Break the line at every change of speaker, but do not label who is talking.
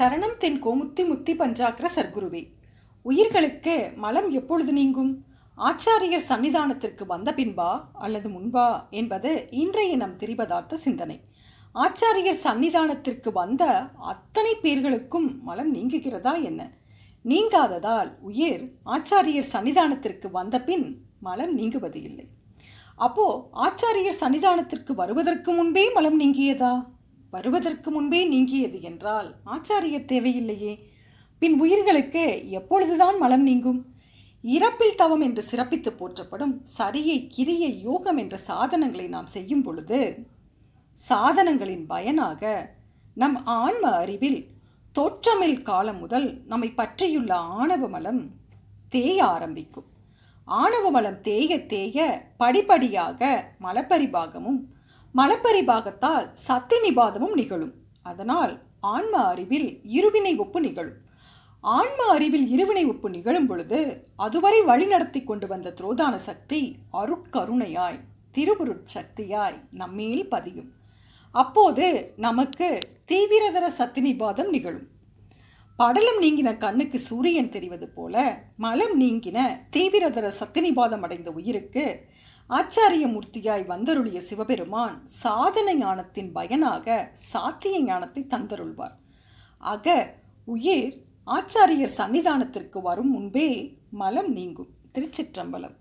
சரணம் தென் கோமுத்தி முத்தி பஞ்சாக்கர சர்க்குருவே. உயிர்களுக்கு மலம் எப்பொழுது நீங்கும்? ஆச்சாரியர் சன்னிதானத்திற்கு வந்த பின்பா அல்லது முன்பா என்பது இன்றைய நம் திரிபதார்த்த சிந்தனை. ஆச்சாரியர் சன்னிதானத்திற்கு வந்த அத்தனை பேர்களுக்கும் மலம் நீங்குகிறதா என்ன? நீங்காததால் உயிர் ஆச்சாரியர் சன்னிதானத்திற்கு வந்த பின் மலம் நீங்குவது இல்லை. அப்போ ஆச்சாரியர் சன்னிதானத்திற்கு வருவதற்கு முன்பே மலம் நீங்கியதா? வருவதற்கு முன்பே நீங்கியது என்றால் ஆச்சாரியர் தேவையில்லையே. பின் உயிர்களுக்கு எப்பொழுதுதான் மலம் நீங்கும்? இறப்பில் தவம் என்று சிறப்பித்து போற்றப்படும் சரியை கிரியை யோகம் என்ற சாதனங்களை நாம் செய்யும் பொழுது சாதனங்களின் பயனாக நம் ஆன்ம அறிவில் தோற்றமில் காலம் முதல் நம்மை பற்றியுள்ள ஆணவ மலம் தேய ஆரம்பிக்கும். ஆணவ மலம் தேய தேய படிப்படியாக மலப்பரிபாகமும் மலப்பரிபாகத்தால் சத்தி நிபாதமும் நிகழும். அதனால் ஆன்ம அறிவில் இருவினை ஒப்பு நிகழும். ஆன்ம அறிவில் இருவினை ஒப்பு நிகழும் பொழுது அதுவரை வழிநடத்தி கொண்டு வந்த துரோதான சக்தி அருட்கருணையாய் திருவுருட்சக்தியாய் நம்மேல் பதியும். அப்போது நமக்கு தீவிரதர சத்தி நிபாதம் நிகழும். படலம் நீங்கின கண்ணுக்கு சூரியன் தெரிவது போல மலம் நீங்கின தீவிரதர சத்தி நிபாதம் அடைந்த உயிருக்கு ஆச்சாரிய மூர்த்தியாய் வந்தருளிய சிவபெருமான் சாதன ஞானத்தின் பயனாக சாத்திய ஞானத்தை தந்தருள்வார். ஆக உயிர் ஆச்சாரியர் சன்னிதானத்திற்கு வரும் முன்பே மலம் நீங்கும். திருச்சிற்றம்பலம்.